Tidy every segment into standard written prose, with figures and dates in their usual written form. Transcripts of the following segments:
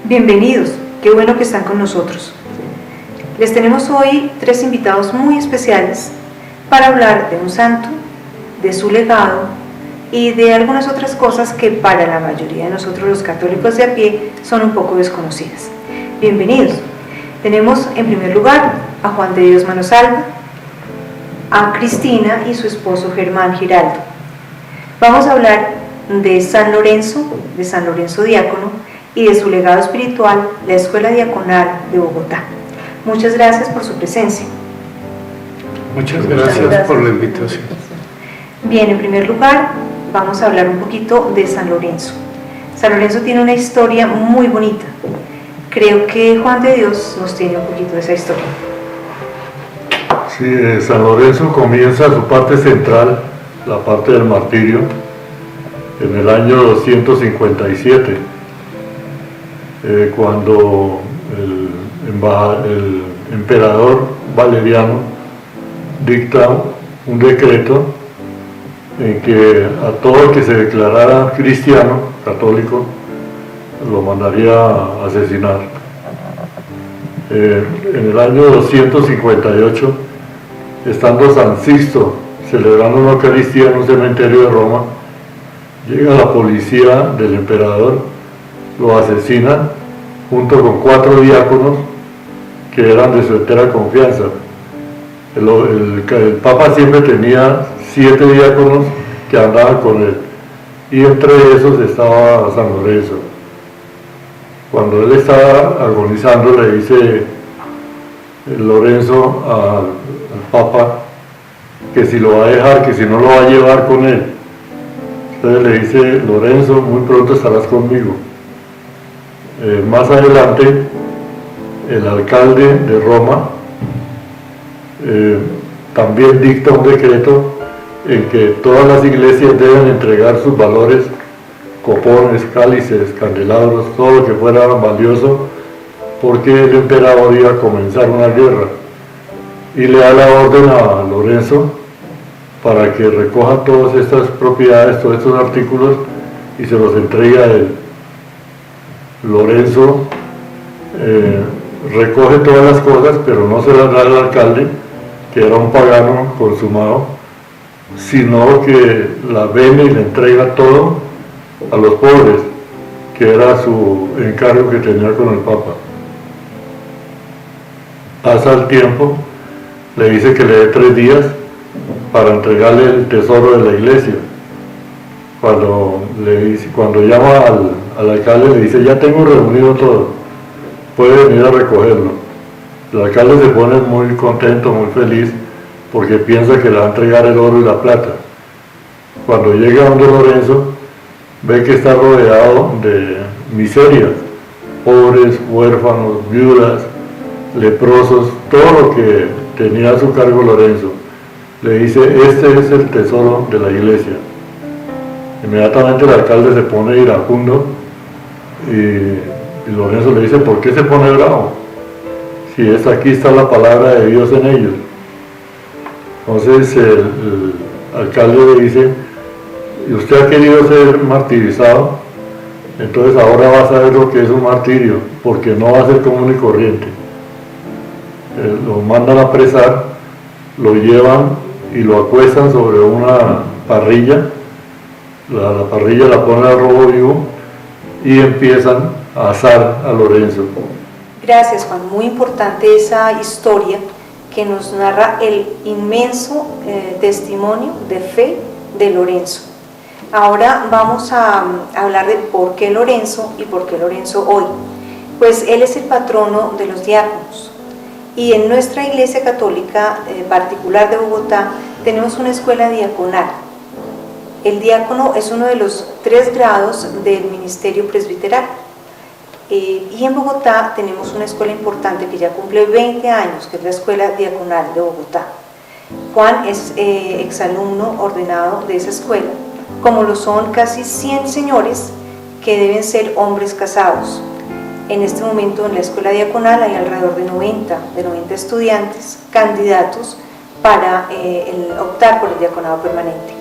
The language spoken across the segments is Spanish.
Bienvenidos, qué bueno que están con nosotros. Les tenemos hoy 3 invitados muy especiales para hablar de un santo, de su legado y de algunas otras cosas que para la mayoría de nosotros los católicos de a pie son un poco desconocidas. Bienvenidos. Tenemos en primer lugar a Juan de Dios Manosalva, a Cristina y su esposo Germán Giraldo. Vamos a hablar de San Lorenzo Diácono, y de su legado espiritual, la Escuela Diaconal de Bogotá. Muchas gracias por su presencia. Muchas gracias por la invitación. Bien, en primer lugar, vamos a hablar un poquito de San Lorenzo. San Lorenzo tiene una historia muy bonita. Creo que Juan de Dios nos tiene un poquito de esa historia. Sí, San Lorenzo comienza su parte central, la parte del martirio, en el año 257. Cuando el emperador Valeriano dicta un decreto en que a todo el que se declarara cristiano, católico, lo mandaría a asesinar. En el año 258, estando San Sixto celebrando una Eucaristía en un cementerio de Roma, llega la policía del emperador, lo asesinan junto con 4 diáconos que eran de su entera confianza. El Papa siempre tenía 7 diáconos que andaban con él, y entre esos estaba San Lorenzo. Cuando él estaba agonizando, le dice Lorenzo al Papa que si lo va a dejar, que si no lo va a llevar con él. Entonces le dice: Lorenzo, muy pronto estarás conmigo. Más adelante, el alcalde de Roma también dicta un decreto en que todas las iglesias deben entregar sus valores, copones, cálices, candelabros, todo lo que fuera valioso, porque el emperador iba a comenzar una guerra, y le da la orden a Lorenzo para que recoja todas estas propiedades, todos estos artículos, y se los entregue a él. Lorenzo recoge todas las cosas, pero no se las da al alcalde, que era un pagano consumado, sino que la vende y le entrega todo a los pobres, que era su encargo que tenía con el Papa. Pasa el tiempo, le dice que le dé 3 días para entregarle el tesoro de la iglesia. Cuando llama al alcalde, le dice: ya tengo reunido todo, puede venir a recogerlo. El alcalde se pone muy contento, muy feliz, porque piensa que le va a entregar el oro y la plata. Cuando llega donde Lorenzo, ve que está rodeado de miserias, pobres, huérfanos, viudas, leprosos, todo lo que tenía a su cargo Lorenzo. Le dice: este es el tesoro de la iglesia. Inmediatamente el alcalde se pone iracundo, y Lorenzo le dice: ¿por qué se pone bravo? Si aquí está la palabra de Dios en ellos. Entonces el alcalde le dice: ¿y usted ha querido ser martirizado? Entonces ahora va a saber lo que es un martirio, porque no va a ser común y corriente. Lo mandan a apresar, lo llevan y lo acuestan sobre una parrilla. La parrilla la ponen al rojo vivo y empiezan a asar a Lorenzo. Gracias, Juan. Muy importante esa historia que nos narra el inmenso testimonio de fe de Lorenzo. Ahora vamos a hablar de por qué Lorenzo y por qué Lorenzo hoy. Pues él es el patrono de los diáconos, y en nuestra Iglesia Católica particular de Bogotá tenemos una escuela diaconal. El diácono es uno de los 3 grados del ministerio presbiteral. Y en Bogotá tenemos una escuela importante que ya cumple 20 años, que es la Escuela Diaconal de Bogotá. Juan es exalumno ordenado de esa escuela, como lo son casi 100 señores que deben ser hombres casados. En este momento en la Escuela Diaconal hay alrededor de 90 estudiantes candidatos para optar por el diaconado permanente.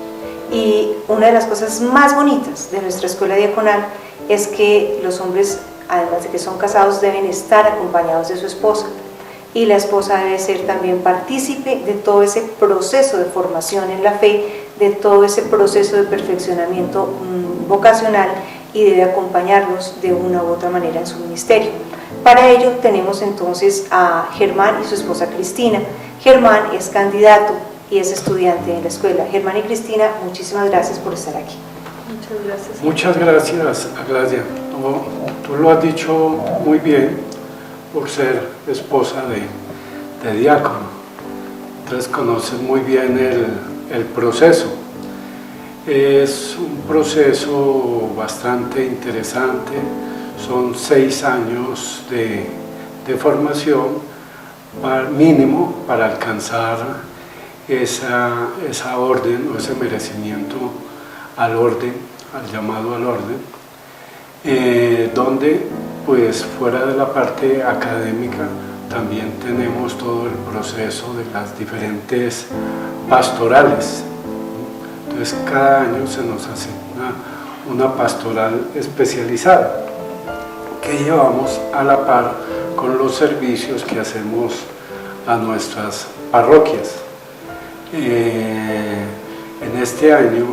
Y una de las cosas más bonitas de nuestra escuela diaconal es que los hombres además de que son casados, deben estar acompañados de su esposa. Y la esposa debe ser también partícipe de todo ese proceso de formación en la fe, de todo ese proceso de perfeccionamiento vocacional, y debe acompañarnos de una u otra manera en su ministerio. Para ello tenemos entonces a Germán y su esposa Cristina. Germán es candidato y es estudiante en la escuela. Germán y Cristina, muchísimas gracias por estar aquí. Muchas gracias. Muchas gracias, Agladia. Tú lo has dicho muy bien por ser esposa de diácono. Entonces conoces muy bien el proceso. Es un proceso bastante interesante. Son 6 años de formación mínimo para alcanzar esa orden o ese merecimiento al orden, al llamado al orden, donde pues fuera de la parte académica también tenemos todo el proceso de las diferentes pastorales. Entonces cada año se nos asigna una pastoral especializada que llevamos a la par con los servicios que hacemos a nuestras parroquias. En este año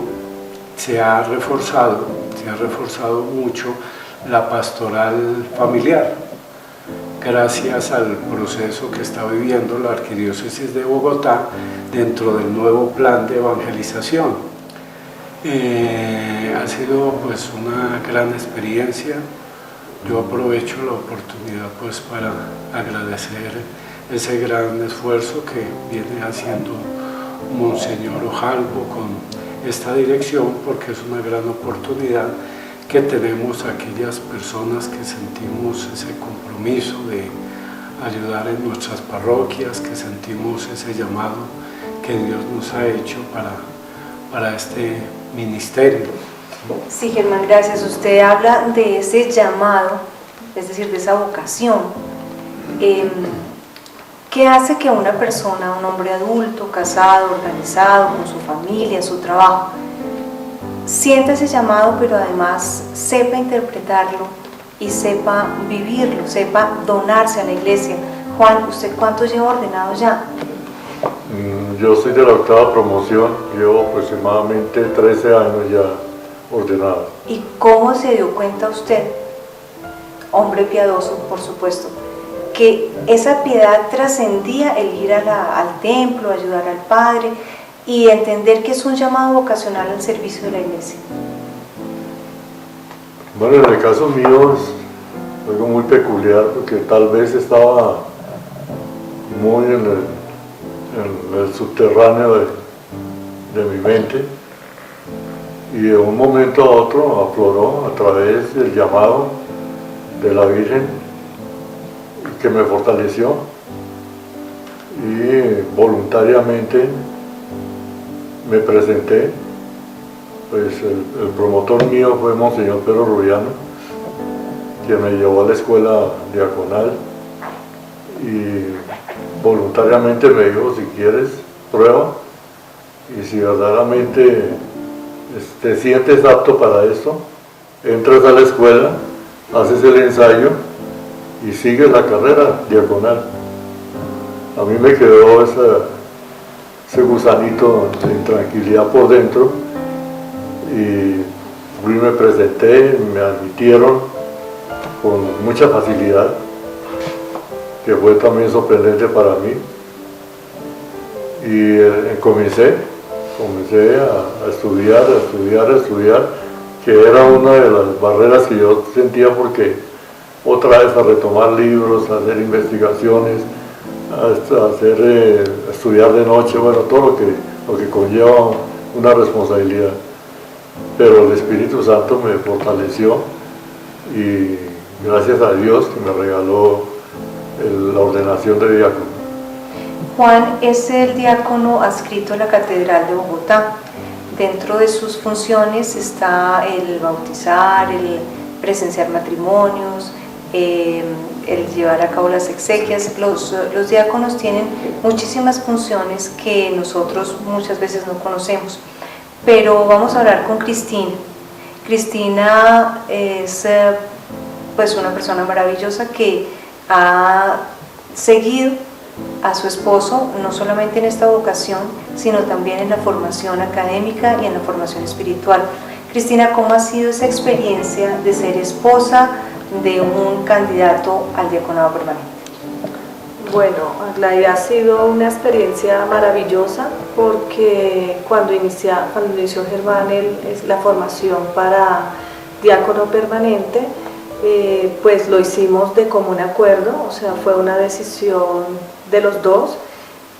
se ha reforzado mucho la pastoral familiar, gracias al proceso que está viviendo la Arquidiócesis de Bogotá dentro del nuevo plan de evangelización. Ha sido pues una gran experiencia. Yo aprovecho la oportunidad pues para agradecer ese gran esfuerzo que viene haciendo Monseñor Ojalvo con esta dirección, porque es una gran oportunidad que tenemos aquellas personas que sentimos ese compromiso de ayudar en nuestras parroquias, que sentimos ese llamado que Dios nos ha hecho para este ministerio. Sí, Germán, gracias. Usted habla de ese llamado, es decir, de esa vocación. ¿Qué hace que una persona, un hombre adulto, casado, organizado, con su familia, su trabajo, sienta ese llamado, pero además sepa interpretarlo y sepa vivirlo, sepa donarse a la iglesia? Juan, ¿usted cuánto lleva ordenado ya? Yo soy de la 8ª promoción, llevo aproximadamente 13 años ya ordenado. ¿Y cómo se dio cuenta usted, hombre piadoso, por supuesto, que esa piedad trascendía el ir al templo, ayudar al Padre y entender que es un llamado vocacional al servicio de la iglesia? Bueno, en el caso mío es algo muy peculiar, porque tal vez estaba muy en el subterráneo de mi mente, y de un momento a otro afloró a través del llamado de la Virgen, que me fortaleció, y voluntariamente me presenté. Pues el promotor mío fue Monseñor Pedro Rubiano, quien me llevó a la escuela diaconal, y voluntariamente me dijo: si quieres, prueba, y si verdaderamente te sientes apto para esto, entras a la escuela, haces el ensayo y sigues la carrera diaconal. A mí me quedó ese gusanito de intranquilidad por dentro, y fui, me presenté, me admitieron con mucha facilidad, que fue también sorprendente para mí, y comencé a estudiar, que era una de las barreras que yo sentía, porque otra vez a retomar libros, a hacer investigaciones, a estudiar de noche, bueno, todo lo que conlleva una responsabilidad. Pero el Espíritu Santo me fortaleció, y gracias a Dios que me regaló la ordenación de diácono. Juan es el diácono adscrito a la Catedral de Bogotá. Dentro de sus funciones está el bautizar, el presenciar matrimonios, el llevar a cabo las exequias. Los diáconos tienen muchísimas funciones que nosotros muchas veces no conocemos. Pero vamos a hablar con Cristina. Cristina es pues una persona maravillosa que ha seguido a su esposo no solamente en esta vocación, sino también en la formación académica y en la formación espiritual. Cristina, ¿cómo ha sido esa experiencia de ser esposa de un candidato al diaconado permanente? Bueno, ha sido una experiencia maravillosa porque cuando inició Germán la formación para diácono permanente, pues lo hicimos de común acuerdo, o sea, fue una decisión de los dos,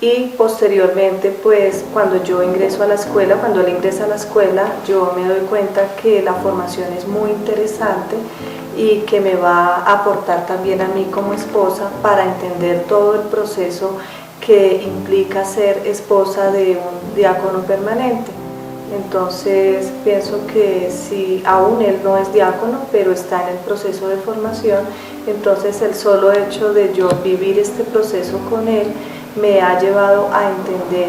y posteriormente, pues cuando yo ingreso a la escuela, cuando él ingresa a la escuela, yo me doy cuenta que la formación es muy interesante y que me va a aportar también a mí como esposa para entender todo el proceso que implica ser esposa de un diácono permanente. Entonces pienso que si aún él no es diácono, pero está en el proceso de formación, entonces el solo hecho de yo vivir este proceso con él me ha llevado a entender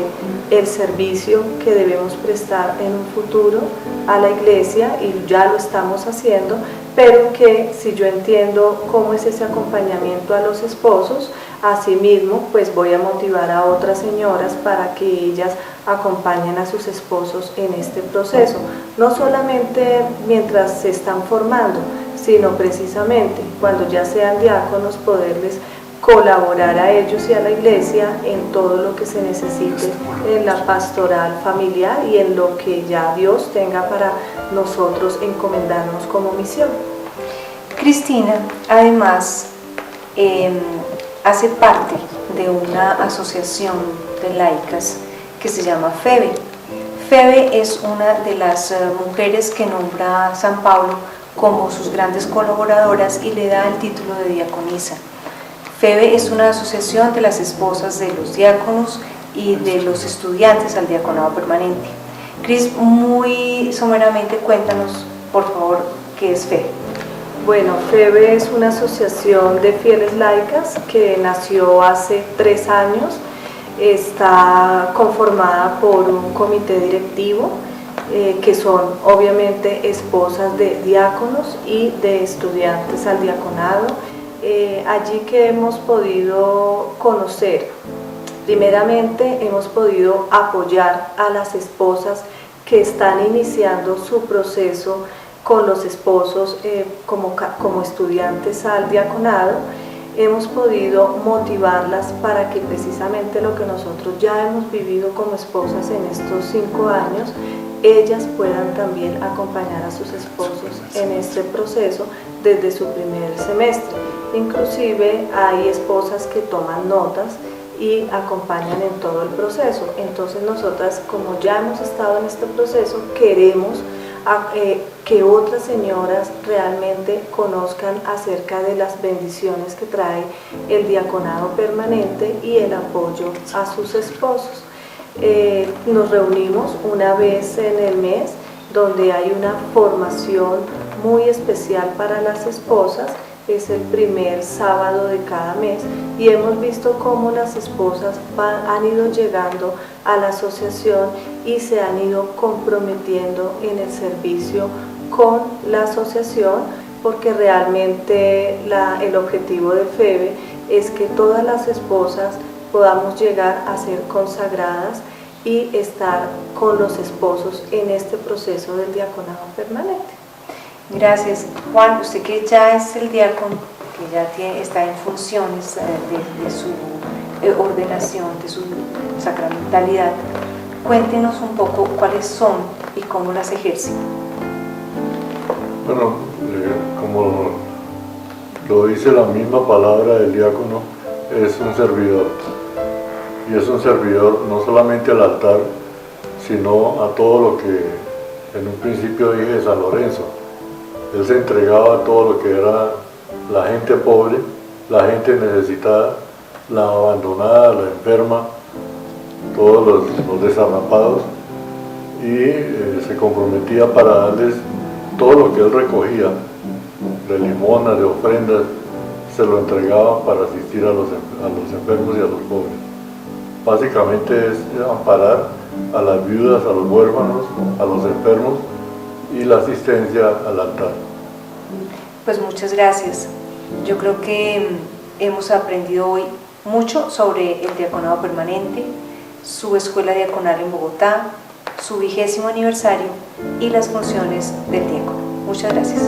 el servicio que debemos prestar en un futuro a la iglesia, y ya lo estamos haciendo, pero que si yo entiendo cómo es ese acompañamiento a los esposos, asimismo pues voy a motivar a otras señoras para que ellas acompañen a sus esposos en este proceso, no solamente mientras se están formando, sino precisamente cuando ya sean diáconos, poderles colaborar a ellos y a la iglesia en todo lo que se necesite en la pastoral familiar y en lo que ya Dios tenga para nosotros encomendarnos como misión. Cristina, además, hace parte de una asociación de laicas que se llama FEBE. FEBE es una de las mujeres que nombra San Pablo como sus grandes colaboradoras y le da el título de diaconisa. FEBE es una asociación de las esposas de los diáconos y de los estudiantes al diaconado permanente. Cris, muy someramente cuéntanos, por favor, ¿qué es FEBE? Bueno, FEBE es una asociación de fieles laicas que nació hace 3 años. Está conformada por un comité directivo que son obviamente esposas de diáconos y de estudiantes al diaconado. Allí que hemos podido conocer, primeramente hemos podido apoyar a las esposas que están iniciando su proceso con los esposos como estudiantes al diaconado. Hemos podido motivarlas para que precisamente lo que nosotros ya hemos vivido como esposas en estos 5 años, ellas puedan también acompañar a sus esposos en este proceso desde su primer semestre. Inclusive hay esposas que toman notas y acompañan en todo el proceso. Entonces nosotras, como ya hemos estado en este proceso, queremos que otras señoras realmente conozcan acerca de las bendiciones que trae el diaconado permanente y el apoyo a sus esposos. Nos reunimos una vez en el mes, donde hay una formación muy especial para las esposas. Es el primer sábado de cada mes y hemos visto cómo las esposas han ido llegando a la asociación y se han ido comprometiendo en el servicio con la asociación, porque realmente el objetivo de FEBE es que todas las esposas podamos llegar a ser consagradas y estar con los esposos en este proceso del diaconado permanente. Gracias. Juan, usted que ya es el diácono, que ya está en funciones de su ordenación, de su sacramentalidad, cuéntenos un poco cuáles son y cómo las ejerce. Bueno, como lo dice la misma palabra del diácono, es un servidor. Y es un servidor no solamente al altar, sino a todo lo que en un principio dije de San Lorenzo. Él se entregaba a todo lo que era la gente pobre, la gente necesitada, la abandonada, la enferma, todos los desarrapados, y se comprometía para darles todo lo que él recogía, de limonas, de ofrendas, se lo entregaba para asistir a los enfermos y a los pobres. Básicamente es amparar a las viudas, a los huérfanos, a los enfermos y la asistencia al altar. Pues muchas gracias. Yo creo que hemos aprendido hoy mucho sobre el diaconado permanente, su escuela diaconal en Bogotá, su 20º aniversario y las funciones del diácono. Muchas gracias.